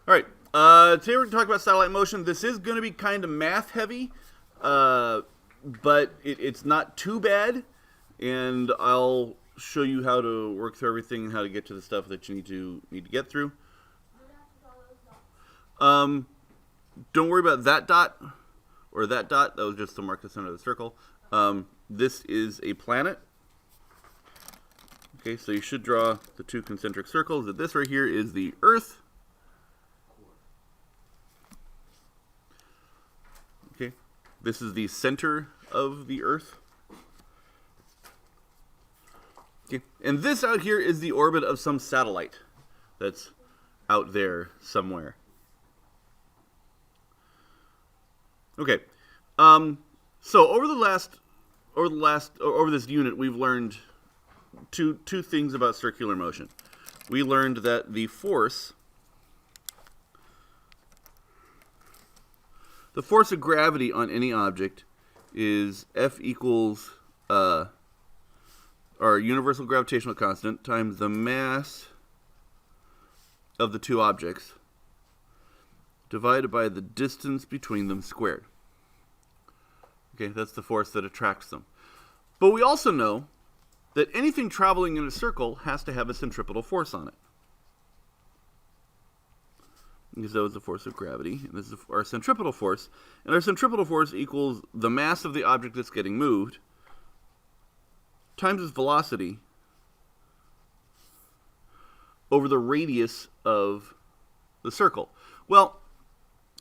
All right. Today we're going to talk about satellite motion. This is going to be kind of math heavy, but it's not too bad. And I'll show you how to work through everything and how to get to the stuff that you need to get through. Don't worry about that dot or that dot. That was just to mark the center of the circle. This is a planet. Okay, so you should draw the two concentric circles. This right here is the Earth. Okay, this is the center of the Earth. Okay, and this out here is the orbit of some satellite that's out there somewhere. Okay, so over this unit, we've learned two things about circular motion. We learned that the force of gravity on any object is F equals our universal gravitational constant times the mass of the two objects divided by the distance between them squared. Okay, that's the force that attracts them. But we also know that anything traveling in a circle has to have a centripetal force on it. Because that was the force of gravity, and this is our centripetal force. And our centripetal force equals the mass of the object that's getting moved times its velocity over the radius of the circle. Well,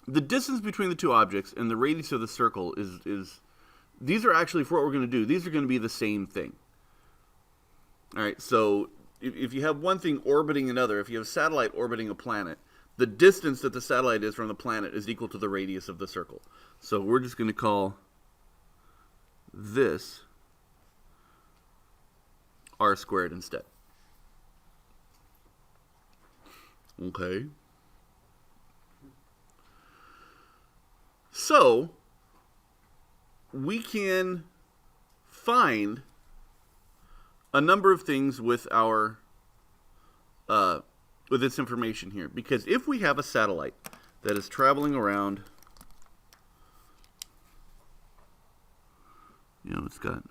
the distance between the two objects and the radius of the circle is these are actually, for what we're going to do, these are going to be the same thing. All right, so if you have one thing orbiting another, if you have a satellite orbiting a planet, the distance that the satellite is from the planet is equal to the radius of the circle. So we're just going to call this r squared instead. Okay. So we can find a number of things with our with this information here, because if we have a satellite that is traveling around, it's got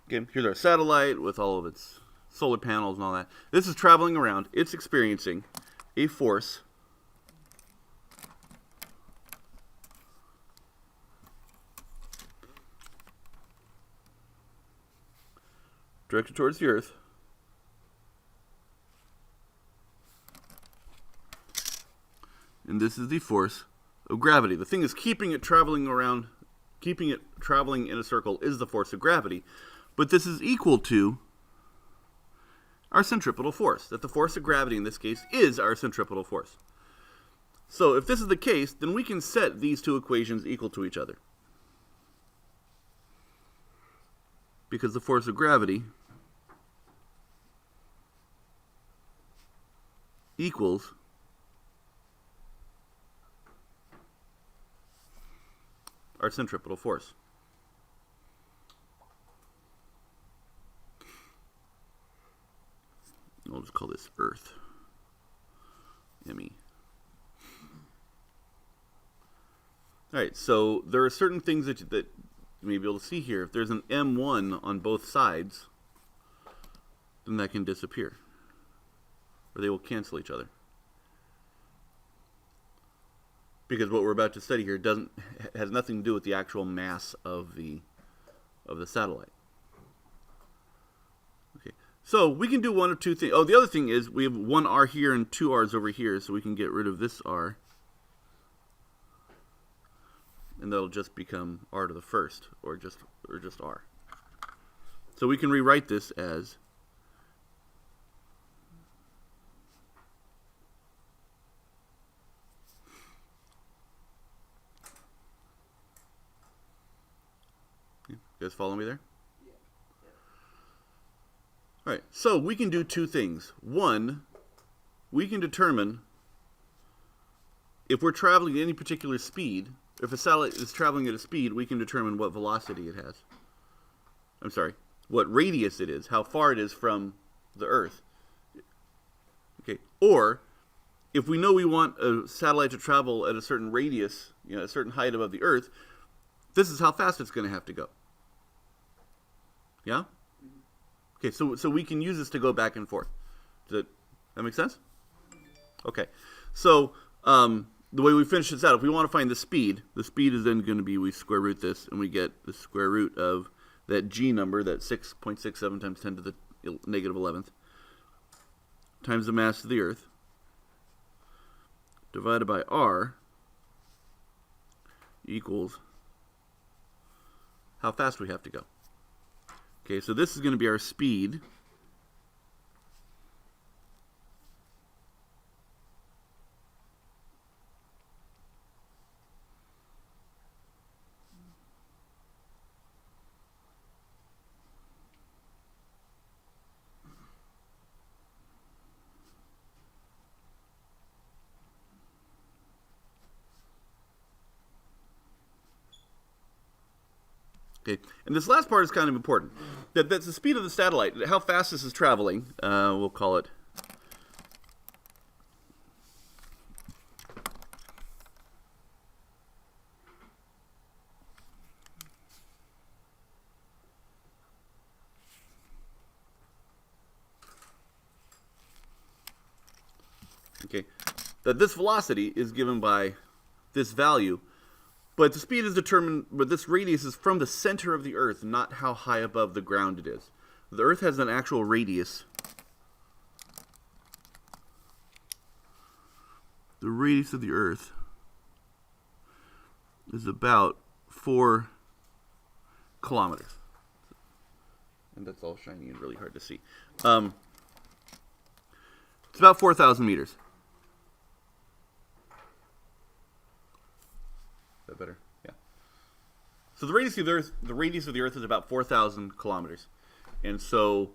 okay, here's our satellite with all of its solar panels and all that. This is traveling around. It's experiencing a force directed towards the Earth. And this is the force of gravity. The thing is keeping it traveling around, keeping it traveling in a circle is the force of gravity. But this is equal to our centripetal force, that the force of gravity in this case is our centripetal force. So if this is the case, then we can set these two equations equal to each other. Because the force of gravity equals our centripetal force. I'll just call this Earth. ME. Alright, so there are certain things that you may be able to see here. If there's an M1 on both sides, then that can disappear. Or they will cancel each other. Because what we're about to study here has nothing to do with the actual mass of the satellite. Okay. So we can do one of two things. Oh, the other thing is we have one R here and two R's over here, so we can get rid of this R. And that'll just become R to the first, or just R. So we can rewrite this as You guys follow me there? All right, so we can do two things. One, we can determine if we're traveling at any particular speed. If a satellite is traveling at a speed, we can determine what velocity it has. I'm sorry, what radius it is, how far it is from the Earth. Okay, or if we know we want a satellite to travel at a certain radius, a certain height above the Earth, this is how fast it's going to have to go. Yeah? Okay, so we can use this to go back and forth. Does that make sense? Okay, so the way we finish this out, if we want to find the speed is then going to be, we square root this, and we get the square root of that g number, that 6.67 times 10 to the negative 11th, times the mass of the Earth, divided by r, equals how fast we have to go. Okay, so this is going to be our speed. Okay, and this last part is kind of important. That's the speed of the satellite, how fast this is traveling. We'll call it that this velocity is given by this value, but the speed is determined, but this radius is from the center of the Earth, not how high above the ground it is. The Earth has an actual radius. The radius of the Earth is about 4 kilometers. And that's all shiny and really hard to see. It's about 4,000 meters. Is that better? Yeah. So the radius of the Earth is about 4,000 kilometers. And so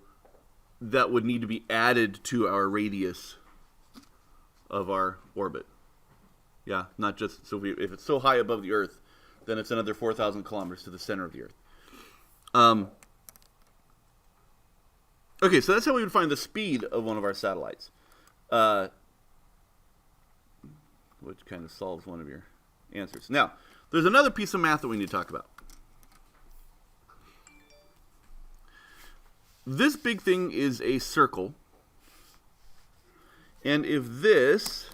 that would need to be added to our radius of our orbit. Yeah, not just, so if it's so high above the Earth, then it's another 4,000 kilometers to the center of the Earth. Okay, so that's how we would find the speed of one of our satellites. Which kind of solves one of your answers. Now, there's another piece of math that we need to talk about. This big thing is a circle. And if this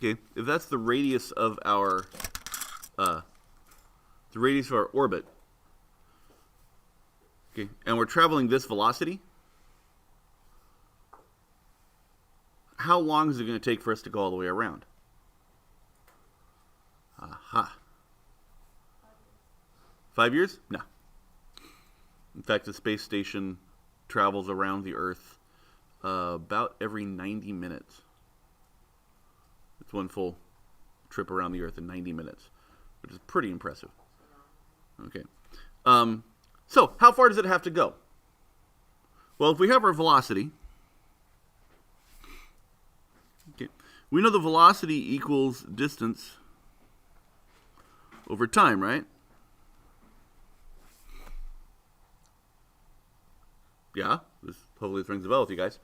if that's the radius of our orbit, and we're traveling this velocity, how long is it going to take for us to go all the way around? Aha. 5 years? No. In fact, the space station travels around the Earth about every 90 minutes. It's one full trip around the Earth in 90 minutes, which is pretty impressive. Okay. So, how far does it have to go? Well, if we have our velocity, we know the velocity equals distance over time, right? Yeah, hopefully this rings a bell with you guys.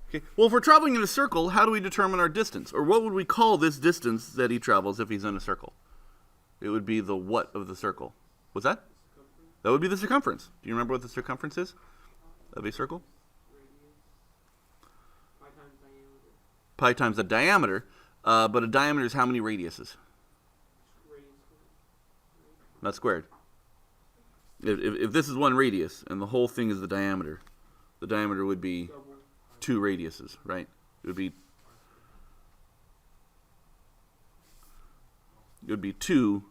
Okay. Well, if we're traveling in a circle, how do we determine our distance? Or what would we call this distance that he travels if he's in a circle? It would be the what of the circle? What's that? That would be the circumference. Do you remember what the circumference is of a circle? Pi times the diameter. But a diameter is how many radiuses? Not squared. If this is one radius and the whole thing is the diameter would be 2 radiuses, right? It would be 2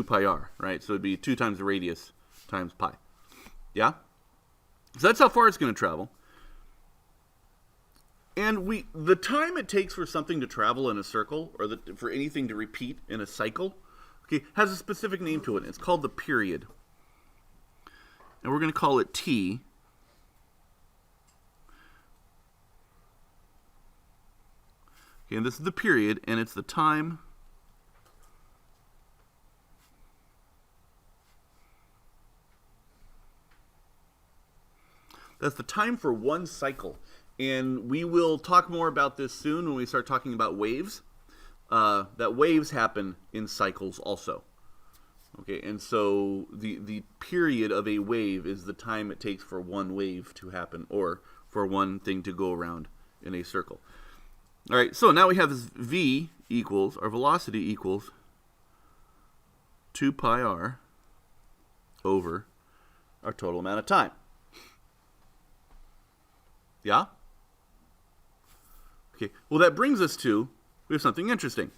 pi r, right? So it would be 2 times the radius times pi. Yeah? So that's how far it's going to travel. And the time it takes for something to travel in a circle, or for anything to repeat in a cycle, okay, has a specific name to it. It's called the period. And we're going to call it T. Okay, and this is the period, and it's the time that's the time for one cycle. And we will talk more about this soon when we start talking about waves. That waves happen in cycles also. Okay, and so the period of a wave is the time it takes for one wave to happen, or for one thing to go around in a circle. All right, so now we have this v equals, our velocity equals 2 pi r over our total amount of time. Yeah? Okay, well that brings us to, we have something interesting.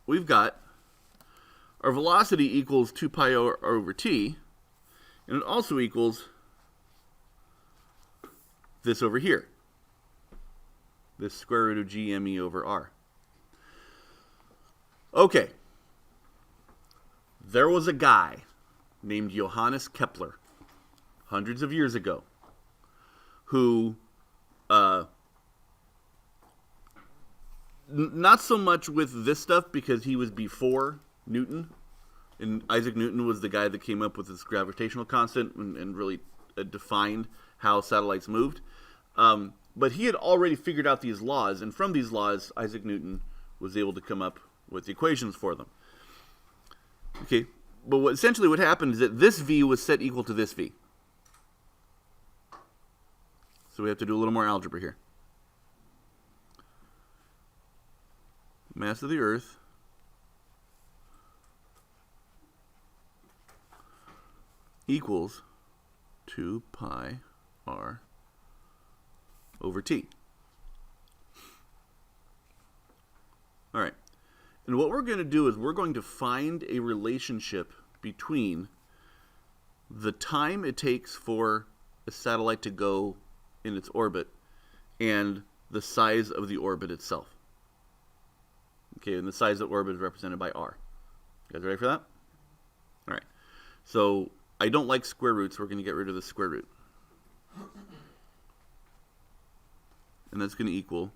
We've got our velocity equals 2 pi r over t, and it also equals this over here, this square root of g me over r. Okay, there was a guy named Johannes Kepler, hundreds of years ago, who, not so much with this stuff because he was before Newton, and Isaac Newton was the guy that came up with this gravitational constant and really defined how satellites moved. But he had already figured out these laws, and from these laws, Isaac Newton was able to come up with the equations for them. Okay, but essentially what happened is that this v was set equal to this v. So we have to do a little more algebra here. Mass of the Earth equals 2 pi r over t. All right. And what we're going to do is we're going to find a relationship between the time it takes for a satellite to go in its orbit and the size of the orbit itself. Okay, and the size of the orbit is represented by r. You guys ready for that? All right. So I don't like square roots. We're going to get rid of the square root. And that's going to equal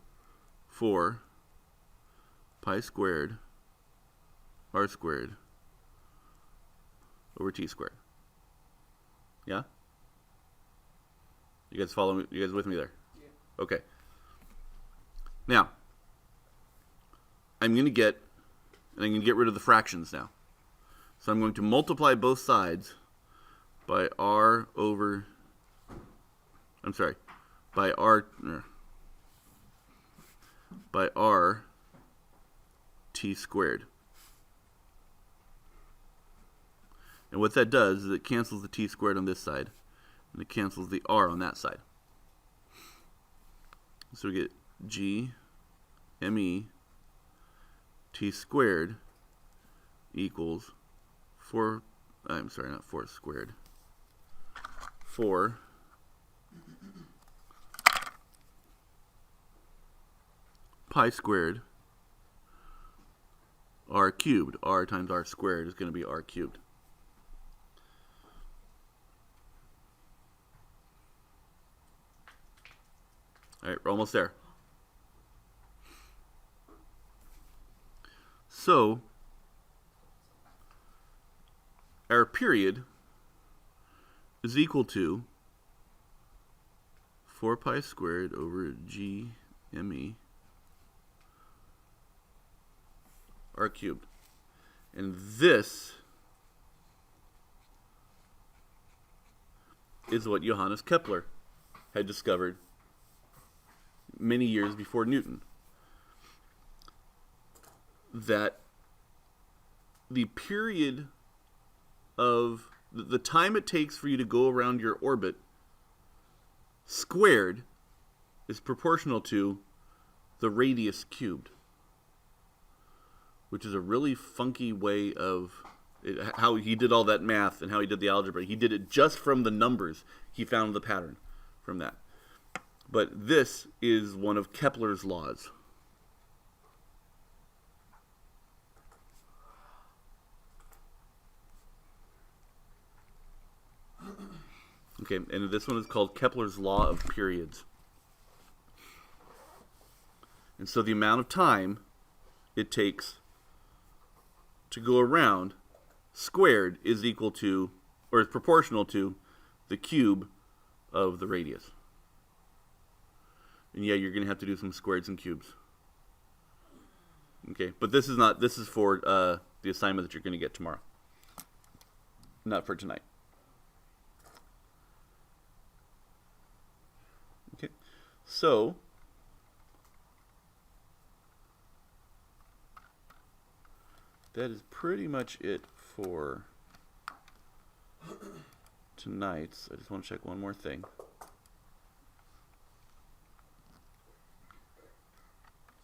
4 pi squared r squared over t squared. Yeah? You guys follow me? You guys with me there? Yeah. Okay. Now, I'm going to get rid of the fractions now. So I'm going to multiply both sides by r over, by r t squared. And what that does is it cancels the t squared on this side, and it cancels the r on that side. So we get g me t squared equals 4 squared. 4 pi squared r cubed. R times r squared is going to be r cubed. All right, we're almost there. So, our period is equal to 4 pi squared over g me r cubed. And this is what Johannes Kepler had discovered many years before Newton. That the period of the time it takes for you to go around your orbit squared is proportional to the radius cubed, which is a really funky way of how he did all that math and how he did the algebra. He did it just from the numbers. He found the pattern from that. But this is one of Kepler's laws. Okay, and this one is called Kepler's law of periods. And so the amount of time it takes to go around squared is equal to, or is proportional to, the cube of the radius. And yeah, you're going to have to do some squareds and cubes. Okay, but this is for the assignment that you're going to get tomorrow. Not for tonight. Okay, so that is pretty much it for tonight. So I just want to check one more thing.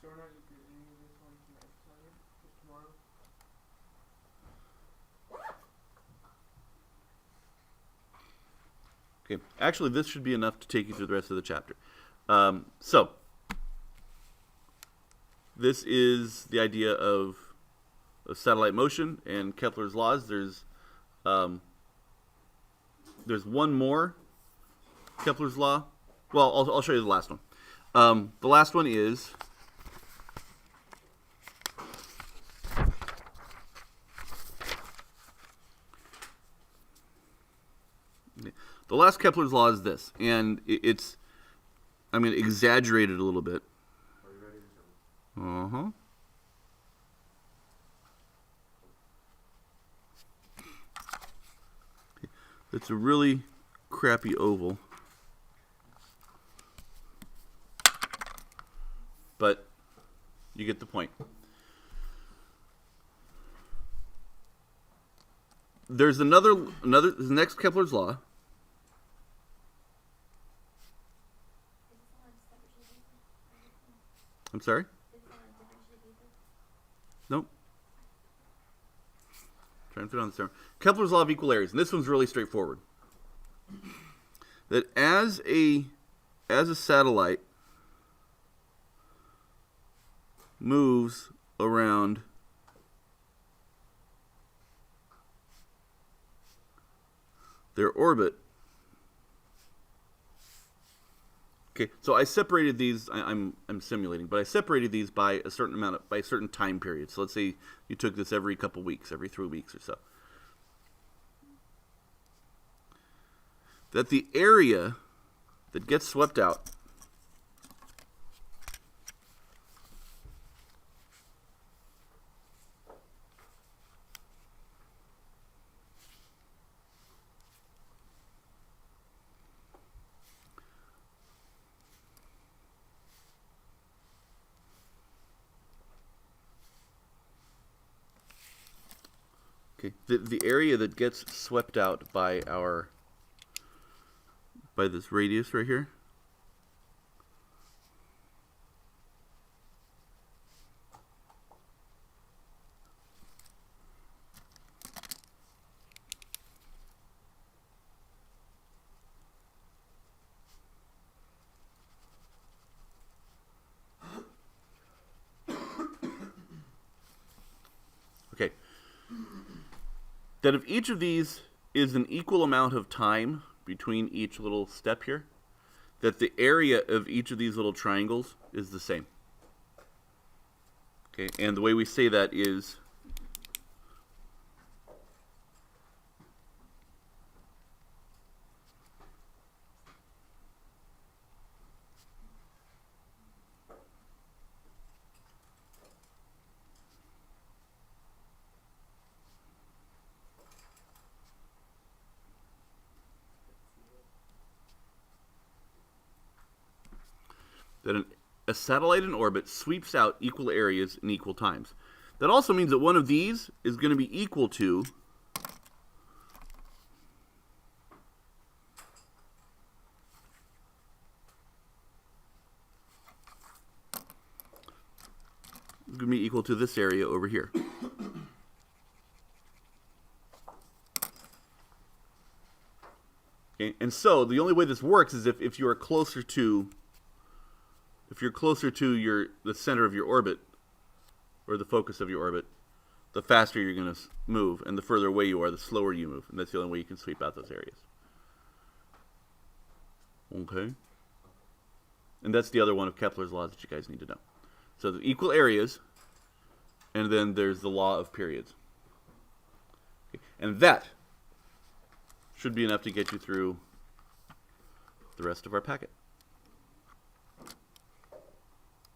So we're not using this one tonight, just tomorrow? Okay, actually this should be enough to take you through the rest of the chapter. So this is the idea of satellite motion and Kepler's laws. There's one more Kepler's law. Well, I'll show you the last one. The last one is the last Kepler's law is this, and it's, I'm going to exaggerate it a little bit. Are you ready? Uh-huh. It's a really crappy oval. But you get the point. There's another the next Kepler's law. I'm sorry? Nope. Trying to fit on this term. Kepler's law of equal areas, and this one's really straightforward. That as a satellite moves around their orbit. Okay, so I separated these. I'm simulating, but I separated these by a certain amount by a certain time period. So let's say you took this every couple weeks, every 3 weeks or so. That the area that gets swept out the area that gets swept out by this radius right here okay, that if each of these is an equal amount of time between each little step here, that the area of each of these little triangles is the same. Okay, and the way we say that is that a satellite in orbit sweeps out equal areas in equal times. That also means that one of these is going to be equal to this area over here. Okay? And so the only way this works is if you are closer to the center of your orbit, or the focus of your orbit, the faster you're going to move, and the further away you are, the slower you move, and that's the only way you can sweep out those areas. Okay? And that's the other one of Kepler's laws that you guys need to know. So the equal areas, and then there's the law of periods. Okay. And that should be enough to get you through the rest of our packet.